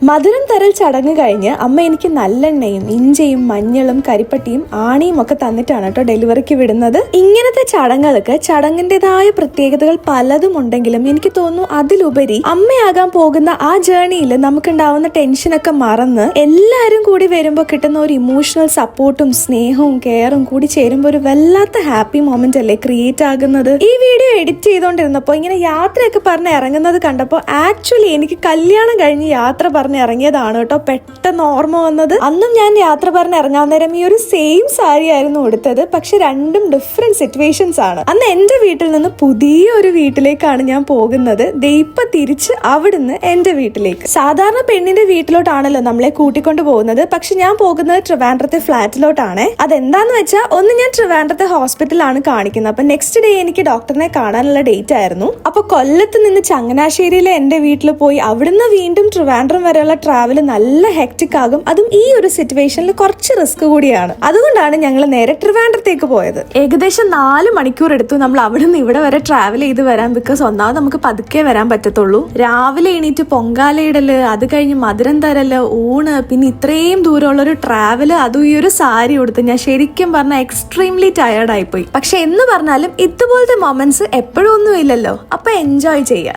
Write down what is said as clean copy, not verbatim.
മധുരം തരൽ ചടങ്ങ് കഴിഞ്ഞ് അമ്മ എനിക്ക് നല്ലെണ്ണയും ഇഞ്ചയും മഞ്ഞളും കരിപ്പട്ടിയും ആണിയും ഒക്കെ തന്നിട്ടാണ് കേട്ടോ ഡെലിവറിക്ക് വിടുന്നത്. ഇങ്ങനത്തെ ചടങ്ങുകൾക്ക് ചടങ്ങിൻ്റെതായ പ്രത്യേകതകൾ പലതും ഉണ്ടെങ്കിലും എനിക്ക് തോന്നുന്നു അതിലുപരി അമ്മയാകാൻ പോകുന്ന ആ ജേർണിയിൽ നമുക്കുണ്ടാവുന്ന ടെൻഷനൊക്കെ മറന്ന് എല്ലാവരും കൂടി വരുമ്പോൾ കിട്ടുന്ന ഒരു ഇമോഷണൽ സപ്പോർട്ടും സ്നേഹവും കെയറും കൂടി ചേരുമ്പോൾ ഒരു വല്ലാത്ത ഹാപ്പി മൊമെന്റ് അല്ലേ ക്രിയേറ്റ് ആകുന്നത്. ഈ വീഡിയോ എഡിറ്റ് ചെയ്തുകൊണ്ടിരുന്നപ്പോൾ ഇങ്ങനെ യാത്രയൊക്കെ പറഞ്ഞ് ഇറങ്ങുന്നത് കണ്ടപ്പോൾ ആക്ച്വലി എനിക്ക് കല്യാണം കഴിഞ്ഞ് യാത്ര പറഞ്ഞ് ഇറങ്ങിയതാണ് കേട്ടോ പെട്ടെന്ന് ഓർമ്മ വന്നത്. അന്നും ഞാൻ യാത്ര പറഞ്ഞ് ഇറങ്ങാൻ നേരം ഈ ഒരു സെയിം സാരി ആയിരുന്നു ഉടുത്തത്. പക്ഷെ രണ്ടും ഡിഫറെന്റ് സിറ്റുവേഷൻസ് ആണ്. അന്ന് എന്റെ വീട്ടിൽ നിന്ന് പുതിയൊരു വീട്ടിലേക്കാണ് ഞാൻ പോകുന്നത്. ഇപ്പൊ തിരിച്ച് അവിടുന്ന് എന്റെ വീട്ടിലേക്ക്. സാധാരണ പെണ്ണിന്റെ വീട്ടിലോട്ടാണല്ലോ നമ്മളെ കൂട്ടിക്കൊണ്ട് പോകുന്നത്. പക്ഷെ ഞാൻ പോകുന്നത് ട്രിവാൻഡ്രത്തെ ഫ്ലാറ്റിലോട്ടാണ്. അതെന്താന്ന് വെച്ചാൽ ഒന്ന് ഞാൻ ട്രിവാൻഡ്രത്തെ ഹോസ്പിറ്റലാണ് കാണിക്കുന്നത്. അപ്പൊ നെക്സ്റ്റ് ഡേ എനിക്ക് ഡോക്ടറിനെ കാണാനുള്ള ഡേറ്റ് ആയിരുന്നു. അപ്പൊ കൊല്ലത്ത് നിന്ന് ചങ്ങനാശ്ശേരിയിലെ എന്റെ വീട്ടിൽ പോയി അവിടുന്ന് വീണ്ടും ട്രിവാൻഡ്രം വരെയുള്ള ട്രാവല് നല്ല ഹെക്റ്റിക് ആകും. അതും ഈ ഒരു സിറ്റുവേഷനിൽ കുറച്ച് റിസ്ക് കൂടിയാണ്. അതുകൊണ്ടാണ് ഞങ്ങൾ നേരെ ട്രിവാൻഡ്രത്തേക്ക് പോയത്. ഏകദേശം 4 മണിക്കൂർ എടുത്തു നമ്മൾ അവിടെ നിന്ന് ഇവിടെ വരെ ട്രാവൽ ചെയ്ത് വരാൻ. ബിക്കോസ് ഒന്നാമത് നമുക്ക് പതുക്കെ വരാൻ പറ്റത്തുള്ളൂ. രാവിലെ എണീറ്റ് പൊങ്കാലയിടല്, അത് കഴിഞ്ഞ് മധുരം തരല്, ഊണ്, പിന്നെ ഇത്രയും ദൂരമുള്ള ഒരു ട്രാവല്, അതും ഈ ഒരു സാരി കൊടുത്ത് ഞാൻ ശരിക്കും പറഞ്ഞാൽ എക്സ്ട്രീംലി ടയേർഡ് ആയിപ്പോയി. പക്ഷെ എന്ന് പറഞ്ഞാലും ഇതുപോലത്തെ മൊമെന്റ്സ് എപ്പോഴും ഒന്നും ഇല്ലല്ലോ. അപ്പൊ എൻജോയ് ചെയ്യാം.